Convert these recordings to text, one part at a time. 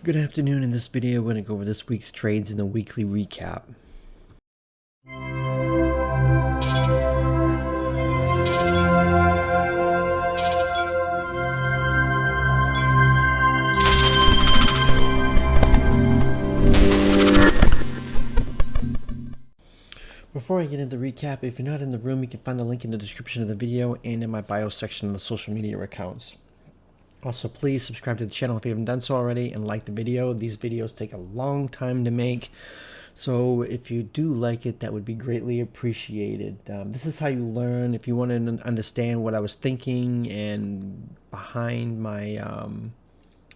Good afternoon. In this video, we're going to go over this week's trades in the weekly recap. Before I get into the recap, if you're not in the room, you can find the link in the description of the video and in my bio section of the social media accounts. Also, please subscribe to the channel if you haven't done so already and like the video. These videos take a long time to make, so if you do like it, that would be greatly appreciated. This is how you learn. If you want to understand what I was thinking and behind my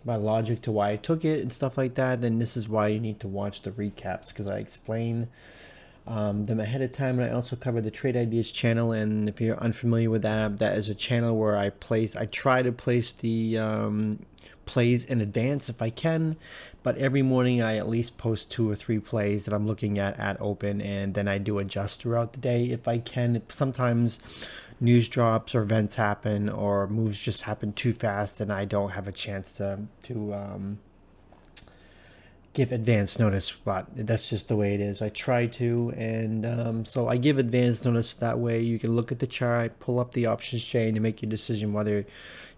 my logic to why I took it and stuff like that, then this is why you need to watch the recaps, because I explain them ahead of time. And I also cover the Trade Ideas channel, and if you're unfamiliar with that, that is a channel where I try to place the plays in advance if I can, but every morning I at least post 2 or 3 plays that I'm looking at open, and then I do adjust throughout the day if I can. Sometimes news drops or events happen or moves just happen too fast and I don't have a chance to give advance notice, but that's just the way it is. I try to, and so I give advance notice. That way you can look at the chart, pull up the options chain, and make your decision whether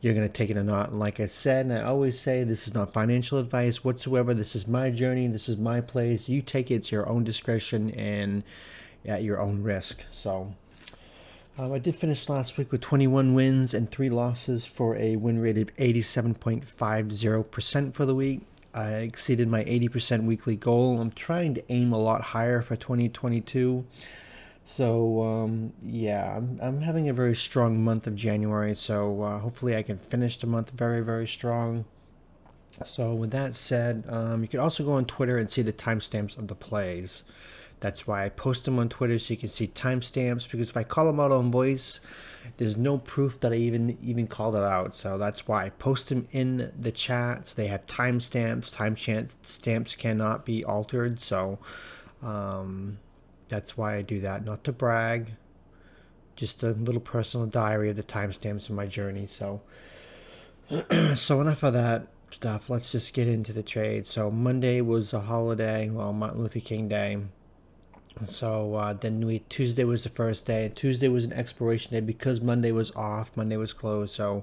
you're going to take it or not. And like I said, and I always say, this is not financial advice whatsoever. This is my journey. This is my place. You take it. It's your own discretion and at your own risk. So I did finish last week with 21 wins and 3 losses for a win rate of 87.50% for the week. I exceeded my 80% weekly goal. I'm trying to aim a lot higher for 2022. So yeah, I'm having a very strong month of January. So hopefully I can finish the month very, very strong. So with that said, you can also go on Twitter and see the timestamps of the plays. That's why I post them on Twitter, so you can see timestamps, because if I call them out on voice, there's no proof that I even called it out. So that's why I post them in the chats. They have timestamps. Timestamps cannot be altered. So that's why I do that. Not to brag, just a little personal diary of the timestamps of my journey. So so enough of that stuff. Let's just get into the trade. So Monday was a holiday, well, Martin Luther King Day. So then Tuesday was the first day. Tuesday was an expiration day because Monday was off. Monday was closed. So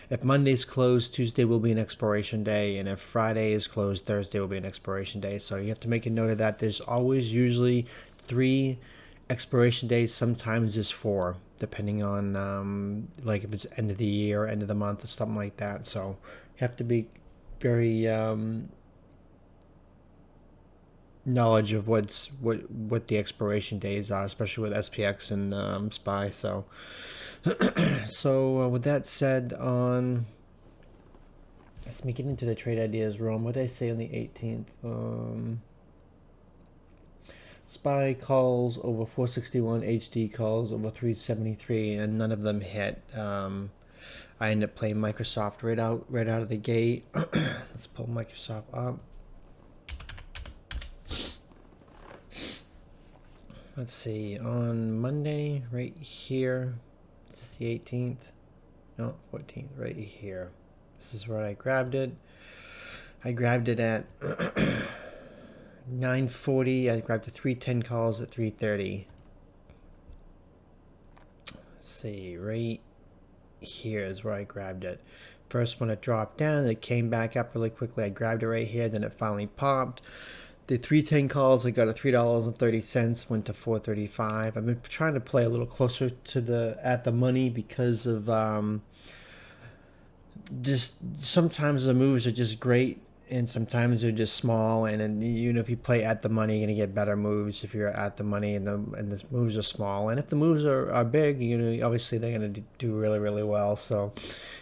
if Monday's closed, Tuesday will be an expiration day. And if Friday is closed, Thursday will be an expiration day. So you have to make a note of that. There's always usually 3 expiration days. Sometimes it's 4, depending on like if it's end of the year, end of the month, or something like that. So you have to be very knowledge of what the expiration days are, especially with SPX and SPY. So so with that said, let's get into the Trade Ideas room. What did I say on the 18th? SPY calls over 461, HD calls over 373, and none of them hit. I ended up playing Microsoft right out of the gate. Let's pull Microsoft up. Let's see, on Monday, right here, this is the 18th, no, 14th, right here. This is where I grabbed it. I grabbed it at 9:40. I grabbed the 310 calls at 3:30. Let's see, right here is where I grabbed it. First, when it dropped down, it came back up really quickly. I grabbed it right here, then it finally popped. The 310 calls, I got a $3.30, went to 4.35. I've been trying to play a little closer to at the money because of just sometimes the moves are just great and sometimes they're just small. And then, you know, if you play at the money, you're gonna get better moves if you're at the money and the moves are small. And if the moves are big, you know, obviously they're gonna do really, really well. So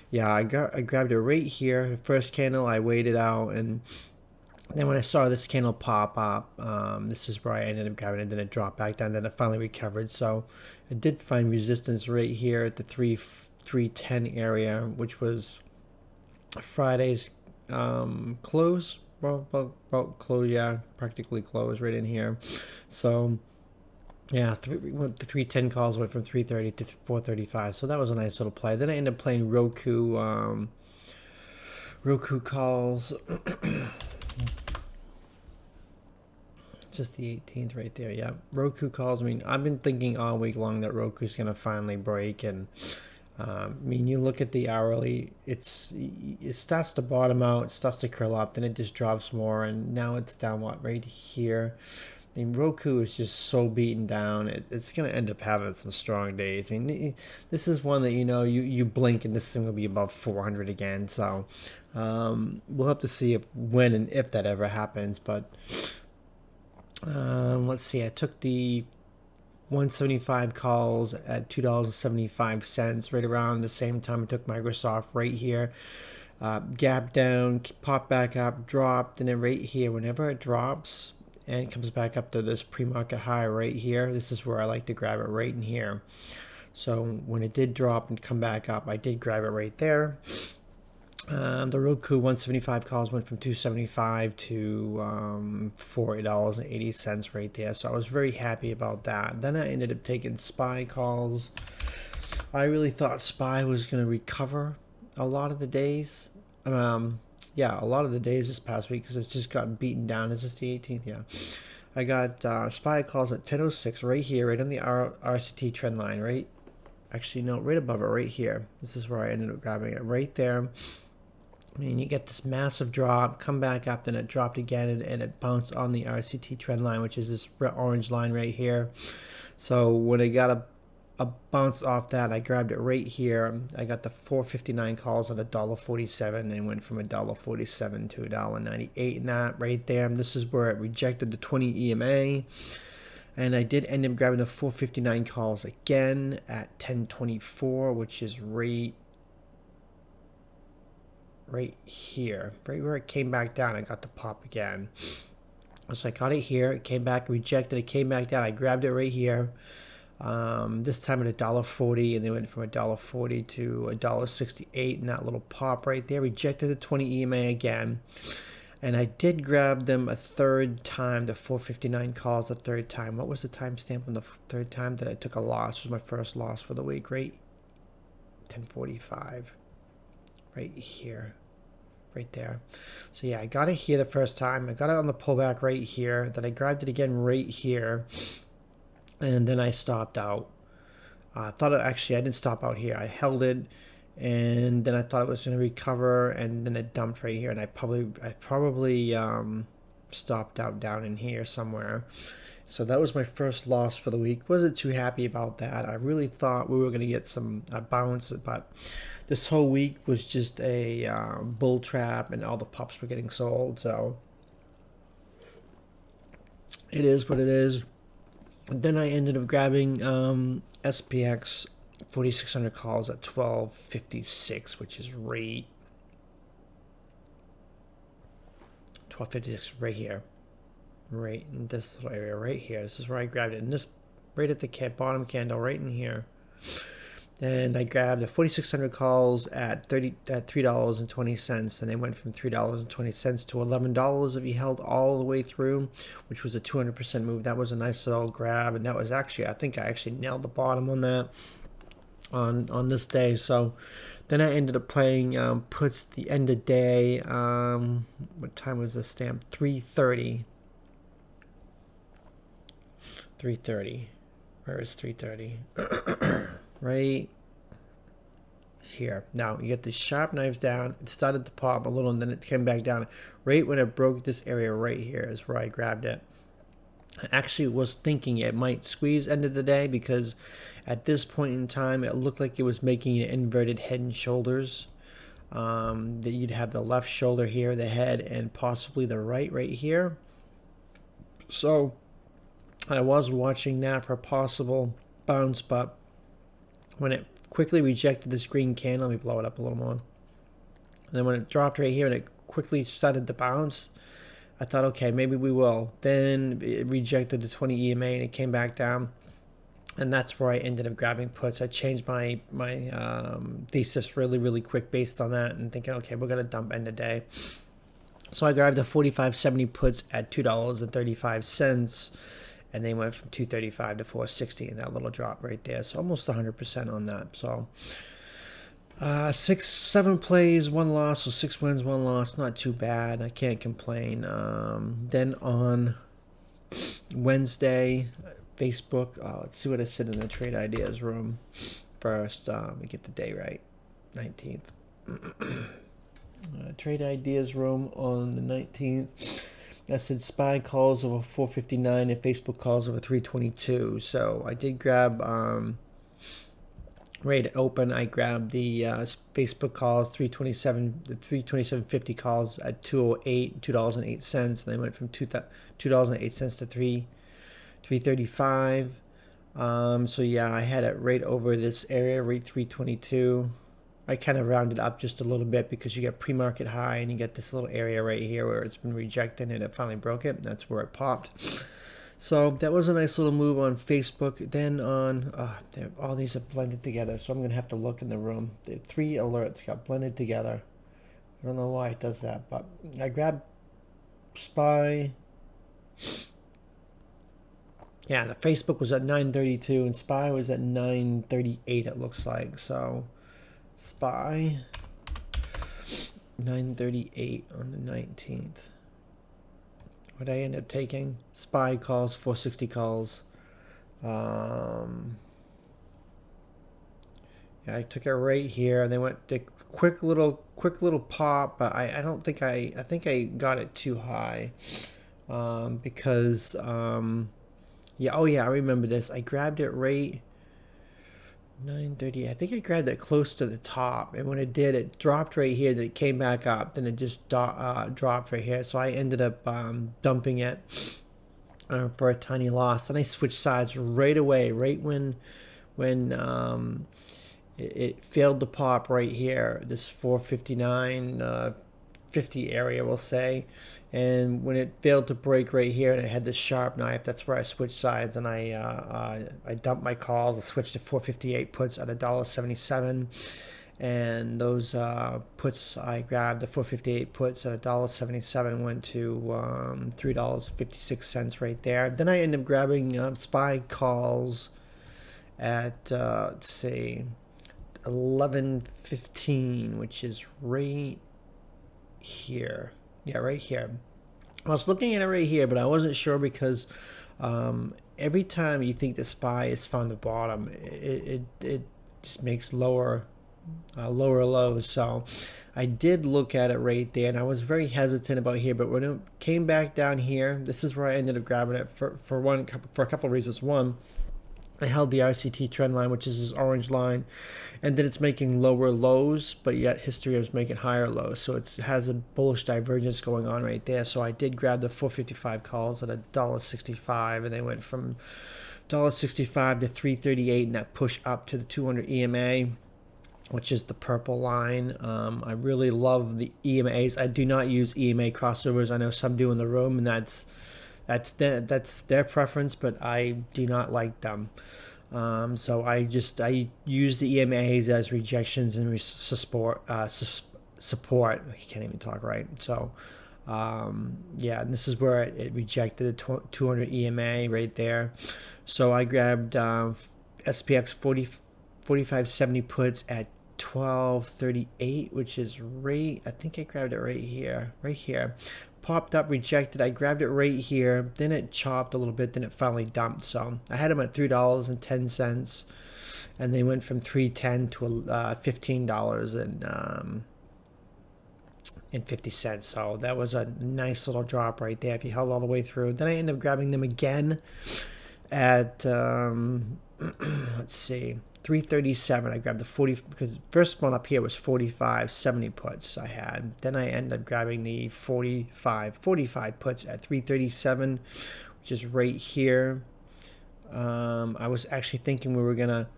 yeah, I grabbed it right here. The first candle, I waited out, and then when I saw this candle pop up, this is where I ended up grabbing it. Then it dropped back down. Then it finally recovered. So it did find resistance right here at the 310 area, which was Friday's close. Well, close, yeah, practically close right in here. So yeah, the 310 calls went from 330 to 435. So that was a nice little play. Then I ended up playing ROKU calls. Just the 18th right there. Yeah. Roku calls. I mean, I've been thinking all week long that Roku's going to finally break. And I mean, you look at the hourly, it starts to bottom out, it starts to curl up, then it just drops more. And now it's down, what, right here. I mean, Roku is just so beaten down. It's going to end up having some strong days. I mean, this is one that, you blink and this thing will be above 400 again. So we'll have to see when and if that ever happens. But let's see. I took the 175 calls at $2.75, right around the same time I took Microsoft right here. Gap down, pop back up, dropped, and then right here, whenever it drops and it comes back up to this pre-market high right here, this is where I like to grab it, right in here. So when it did drop and come back up, I did grab it right there. The Roku 175 calls went from 275 to $4.80 right there. So I was very happy about that. Then I ended up taking SPY calls. I really thought SPY was going to recover a lot of the days. Yeah, a lot of the days this past week because it's just gotten beaten down. Is this the 18th? Yeah. I got SPY calls at 10:06 right here, right on the RCT trend line, right? Actually, no, right above it, right here. This is where I ended up grabbing it, right there. I mean, you get this massive drop, come back up, then it dropped again, and it bounced on the RCT trend line, which is this orange line right here. So when I got a bounce off that, I grabbed it right here. I got the 459 calls at $1.47 and went from $1.47 to $1.98 in that right there. This is where it rejected the 20 EMA. And I did end up grabbing the 459 calls again at 1024, which is right here, right where it came back down. I got the pop again. So I got it here, it came back, rejected, it came back down. I grabbed it right here. This time at $1.40, and they went from $1.40 to $1.68 in that little pop right there. Rejected the 20 EMA again. And I did grab them a third time, the 459 calls the third time. What was the timestamp on the third time that I took a loss? It was my first loss for the week, right? 10:45. Right here. Right there. So yeah, I got it here the first time. I got it on the pullback right here. Then I grabbed it again right here. And then I stopped out. I didn't stop out here. I held it, and then I thought it was going to recover, and then it dumped right here, and I probably stopped out down in here somewhere. So that was my first loss for the week. Wasn't too happy about that. I really thought we were going to get some bounce, but this whole week was just a bull trap, and all the pups were getting sold. So it is what it is. Then I ended up grabbing SPX 4600 calls at 1256, which is right 1256 right here, right in this area right here. This is where I grabbed it, and this right at the bottom candle right in here. And I grabbed the 4600 calls at $3.20, and they went from $3.20 to $11 if you held all the way through, which was a 200% move. That was a nice little grab, and that was actually, I think I actually nailed the bottom on that on this day. So then I ended up playing puts the end of day. What time was the stamp? 3:30. 3:30. Where is 3:30? Right here. Now you get the sharp knives down. It started to pop a little, and then it came back down. Right when it broke this area right here is where I grabbed it. I actually was thinking it might squeeze end of the day, because at this point in time it looked like it was making an inverted head and shoulders. That you'd have the left shoulder here, the head, and possibly the right here. So I was watching that for a possible bounce, but when it quickly rejected this green candle, let me blow it up a little more. And then when it dropped right here and it quickly started to bounce, I thought, okay, maybe we will. Then it rejected the 20 EMA and it came back down. And that's where I ended up grabbing puts. I changed my thesis really quick based on that, and thinking, okay, we're going to dump end of day. So I grabbed the 4570 puts at $2.35. And they went from 235 to 460 in that little drop right there. So almost 100% on that. So 7 plays, 1 loss. So 6 wins, 1 loss. Not too bad. I can't complain. Then on Wednesday, Facebook. Let's see what I said in the trade ideas room first. We get the day right. 19th. Trade ideas room on the 19th. I said SPY calls over 459 and Facebook calls over 322. So I did grab right at open. I grabbed the Facebook calls 327, the 327.50 calls at 208, $2.08, and they went from $2.08 to 335. So yeah, I had it right over this area, right 322. I kind of rounded up just a little bit because you get pre-market high and you get this little area right here where it's been rejected and it finally broke it. That's where it popped. So that was a nice little move on Facebook. Then on, all these are blended together. So I'm going to have to look in the room. The 3 alerts got blended together. I don't know why it does that, but I grabbed SPY. Yeah, the Facebook was at 932 and SPY was at 938, it looks like. So SPY 938 on the 19th. What I end up taking? SPY calls, 460 calls. Yeah, I took it right here. They went the quick little pop, but I don't think I think I got it too high. Because yeah, oh yeah, I remember this. I grabbed it right 930. I think I grabbed it close to the top, and when it did, it dropped right here. Then it came back up. Then it just dropped right here. So I ended up dumping it for a tiny loss. And I switched sides right away, right when it failed to pop right here. This 459. 50 area, we'll say, and when it failed to break right here and it had this sharp knife, that's where I switched sides and I dumped my calls. I switched to 458 puts at $1.77, and those puts I grabbed, the 458 puts at $1.77, went to $3.56 right there. Then I ended up grabbing SPY calls at let's see, 11:15, which is right here. Yeah, right here. I was looking at it right here, but I wasn't sure because every time you think the SPY is found the bottom, it just makes lower lows. So I did look at it right there, and I was very hesitant about here, but when it came back down here, this is where I ended up grabbing it for a couple of reasons. One, I held the RCT trend line, which is this orange line, and then it's making lower lows, but yet history is making higher lows. So it has a bullish divergence going on right there. So I did grab the 455 calls at $1.65, and they went from $1.65 to 338, and that push up to the 200 EMA, which is the purple line. I really love the EMAs. I do not use EMA crossovers. I know some do in the room, and that's their preference, but I do not like them. So I use the EMAs as rejections and support. I can't even talk right. So yeah, and this is where it rejected the 200 EMA right there. So I grabbed SPX 4570 puts at 1238, which is right. I think I grabbed it right here. Popped up, rejected. I grabbed it right here. Then it chopped a little bit. Then it finally dumped. So I had them at $3.10, and they went from $3.10 to $15.50. So that was a nice little drop right there if you held all the way through. Then I ended up grabbing them again at let's see, 337. I grabbed the 40 because the first one up here was 4570 puts I had. Then I ended up grabbing the 45 puts at 337, which is right here. I was actually thinking we were gonna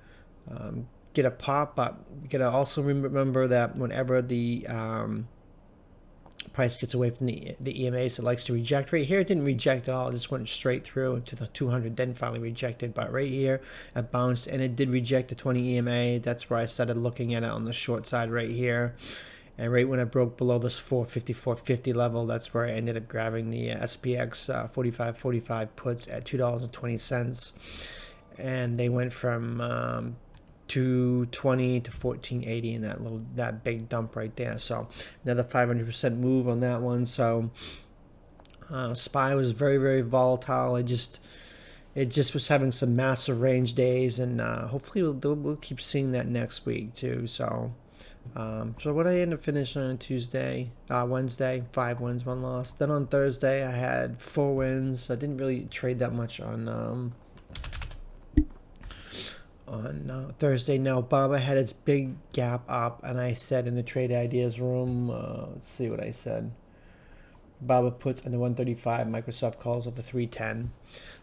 get a pop, but you gotta also remember that whenever the price gets away from the EMAs, it likes to reject. Right here it didn't reject at all, it just went straight through into the 200, then finally rejected. But right here it bounced and it did reject the 20 EMA. That's where I started looking at it on the short side right here, and right when it broke below this 450 level, that's where I ended up grabbing the SPX 45 puts at $2.20, and they went from 220 to 1480 in that big dump right there. So another 500% move on that one. So SPY was very, very volatile. It just was having some massive range days, and hopefully we'll keep seeing that next week too. So, so what I ended up finishing on Tuesday, Wednesday, 5 wins, 1 loss. Then on Thursday, I had 4 wins. I didn't really trade that much on Thursday. Now, Baba had its big gap up, and I said in the trade ideas room, let's see what I said. Baba puts in the 135, Microsoft calls over 310.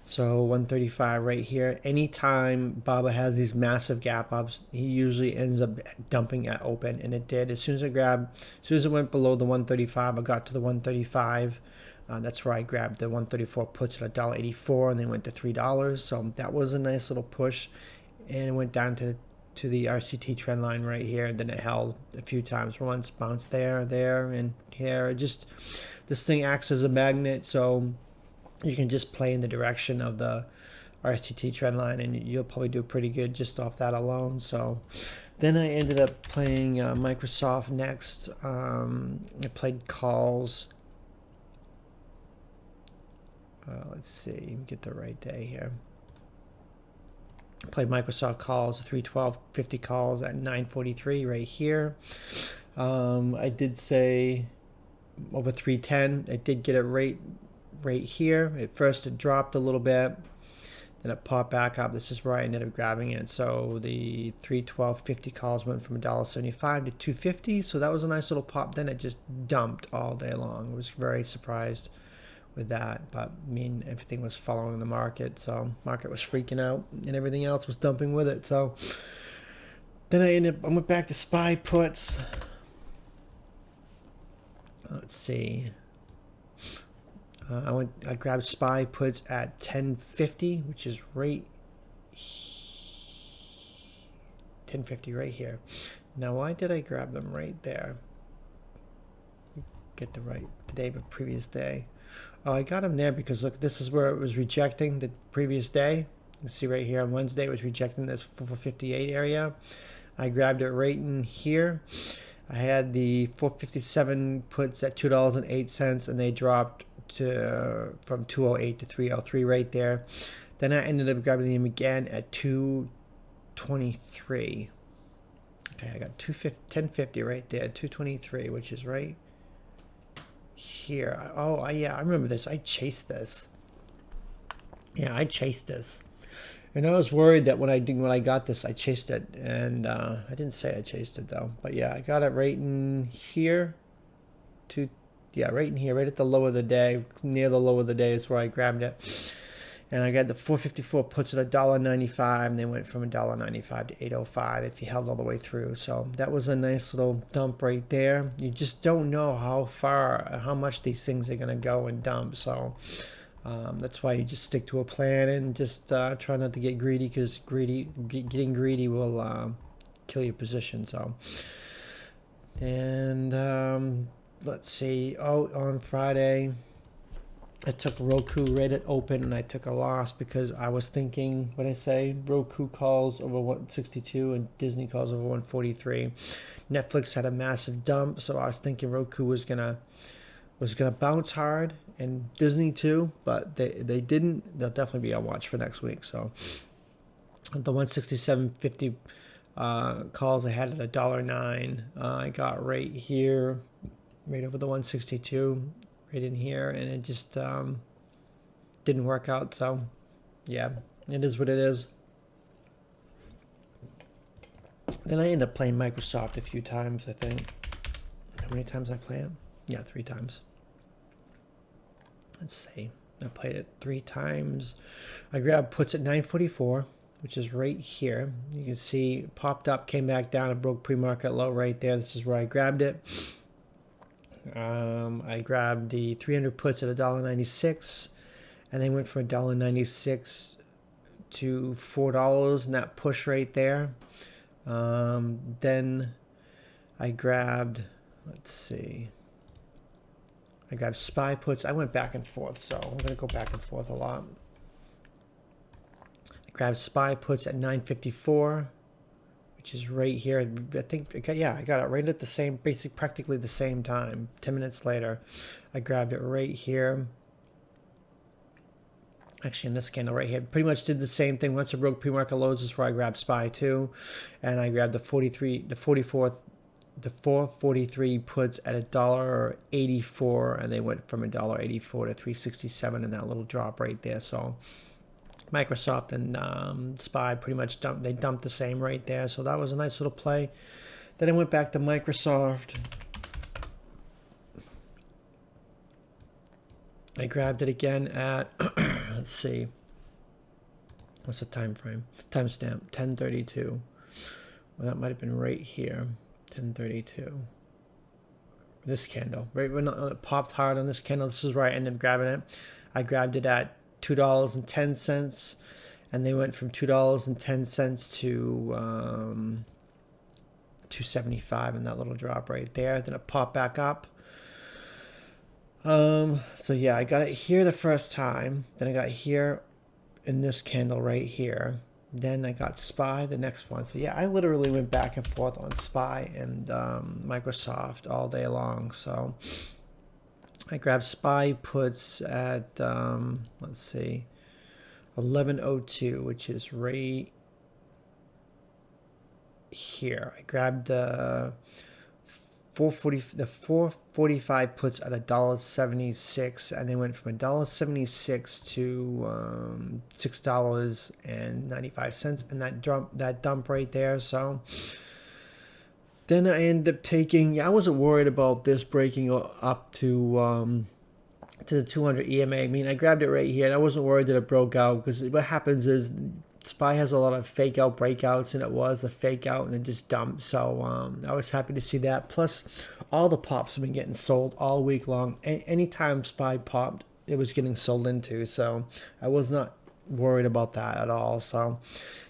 So 135 right here. Anytime Baba has these massive gap ups, he usually ends up dumping at open, and it did. As soon as it went below the 135, I got to the 135. That's where I grabbed the 134 puts at $1.84, and they went to $3. So that was a nice little push, and it went down to the RCT trend line right here, and then it held a few times. Once bounced there, and here. Just this thing acts as a magnet, so you can just play in the direction of the RCT trend line, and you'll probably do pretty good just off that alone. So then I ended up playing Microsoft next. I played calls. Let's see, get the right day here. Played Microsoft calls, 312.50 calls at 9:43 right here. I did say over 310. I did get it right here. At first it dropped a little bit, then it popped back up. This is where I ended up grabbing it. So the 312.50 calls went from $1.75 to $2.50. So that was a nice little pop. Then it just dumped all day long. I was very surprised with that, but I mean, everything was following the market, so market was freaking out and everything else was dumping with it. So then I went back to SPY puts. Let's see, I grabbed SPY puts at 10.50, which is right 10.50 right here. Now why did I grab them right there? Get the day but previous day. Oh, I got them there because look, this is where it was rejecting the previous day. You can see right here on Wednesday it was rejecting this 458 area. I grabbed it right in here. I had the 457 puts at $2.08, and they dropped from 208 to 303 right there. Then I ended up grabbing them again at 223. Okay, I got 1050 right there, 223, which is right here. Oh yeah, I remember this. I chased this. Yeah, I chased this, and I was worried that when I got this, I chased it, and I didn't say I chased it though. But yeah, I got it right in here. Right in here, right at the low of the day, near the low of the day is where I grabbed it. And I got the 454 puts at $1.95, and they went from $1.95 to $8.05 if you held all the way through. So that was a nice little dump right there. You just don't know how much these things are going to go and dump. So that's why you just stick to a plan and just try not to get greedy, because getting greedy will kill your position. So, and let's see. Oh, on Friday, I took Roku right at open, and I took a loss because I was thinking, when I say Roku calls over 162 and Disney calls over 143, Netflix had a massive dump, so I was thinking Roku was gonna bounce hard, and Disney too, but they didn't. They'll definitely be on watch for next week. So the 167.50 calls I had at $1.09, I got right here, right over the 162. Right in here, and it just didn't work out. So yeah, it is what it is. Then I ended up playing Microsoft a few times, I think. How many times I play it? Yeah, 3 times. Let's see, I played it 3 times. I grabbed puts at 944, which is right here. You can see it popped up, came back down, and broke pre-market low right there. This is where I grabbed it. I grabbed the 300 puts at $1.96, and they went from $1.96 to $4, and that push right there. Then I grabbed, let's see, I grabbed SPY puts. I went back and forth, so I'm going to go back and forth a lot. I grabbed SPY puts at 954. Which is right here. I think, yeah, I got it right at the same, practically the same time. 10 minutes later, I grabbed it right here. Actually, in this candle right here, pretty much did the same thing. Once it broke pre-market lows, is where I grabbed SPY too, and I grabbed the 443 puts at $1.84, and they went from $1.84 to 367 in that little drop right there. So Microsoft and SPY pretty much dumped the same right there. So that was a nice little play. Then I went back to Microsoft. I grabbed it again at, let's see, what's the time frame? Timestamp, 10:32. Well, that might have been right here, 10:32. This candle, right when it popped hard on this candle, this is where I ended up grabbing it. I grabbed it at $2.10, and they went from $2.10 to $2.75 in that little drop right there. Then it popped back up. So yeah, I got it here the first time, then I got here in this candle right here, then I got SPY the next one. So yeah, I literally went back and forth on SPY and Microsoft all day long. So I grabbed SPY puts at let's see, 11:02, which is right here. I grabbed the 445 puts at $1.76, and they went from $1.76 to $6.95, and that dump right there. So then I ended up taking. I wasn't worried about this breaking up to the 200 EMA. I mean, I grabbed it right here, and I wasn't worried that it broke out, because what happens is SPY has a lot of fake out breakouts, and it was a fake out and it just dumped. So I was happy to see that. Plus, all the pops have been getting sold all week long. Anytime SPY popped, it was getting sold into. So I was not worried about that at all. So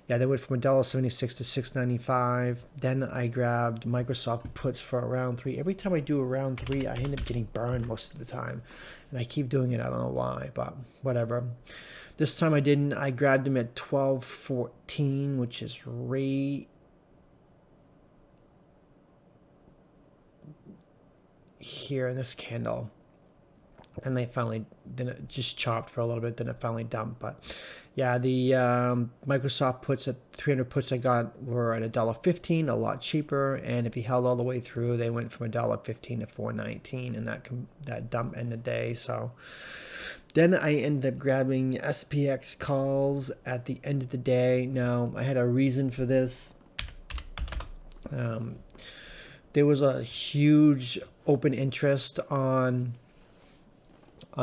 yeah, they went from $1.76 to $6.95. Then I grabbed Microsoft puts for around 3. Every time I do around 3, I end up getting burned most of the time, and I keep doing it. I don't know why, but whatever. This time I didn't. I grabbed them at 12.14, which is right here in this candle. Then it just chopped for a little bit, then it finally dumped. But yeah, the Microsoft puts at 300 puts I got were at $1.15, a lot cheaper. And if you held all the way through, they went from $1.15 to $4.19, and that dump ended the day. So then I ended up grabbing SPX calls at the end of the day. Now, I had a reason for this. There was a huge open interest on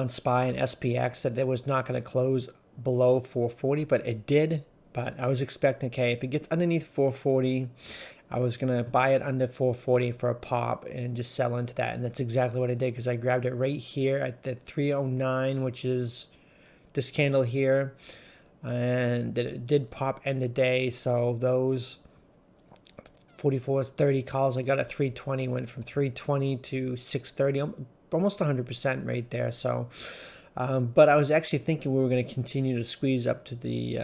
SPY and SPX that it was not going to close below 440, but it did. But I was expecting, okay, if it gets underneath 440, I was going to buy it under 440 for a pop and just sell into that. And that's exactly what I did, because I grabbed it right here at the 309, which is this candle here. And it did pop end of day. So those 44.30 calls I got at 320 went from 320 to 630, almost 100% right there. So, but I was actually thinking we were going to continue to squeeze up to the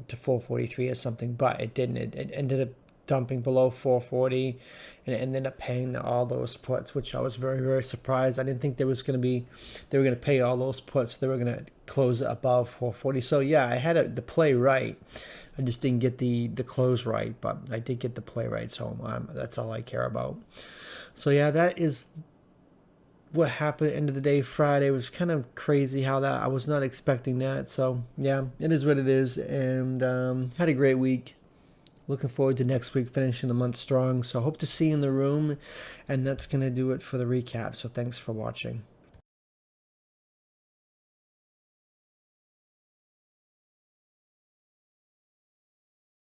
to 443 or something, but it didn't. It ended up dumping below 440, and it ended up paying all those puts, which I was very, very surprised. I didn't think they were going to pay all those puts. They were going to close above 440. So yeah, I had the play right. I just didn't get the close right, but I did get the play right. So that's all I care about. So yeah, that is what happened at the end of the day. Friday was kind of crazy how I was not expecting that. So yeah, it is what it is. And had a great week. Looking forward to next week, finishing the month strong. So hope to see you in the room. And that's going to do it for the recap. So thanks for watching.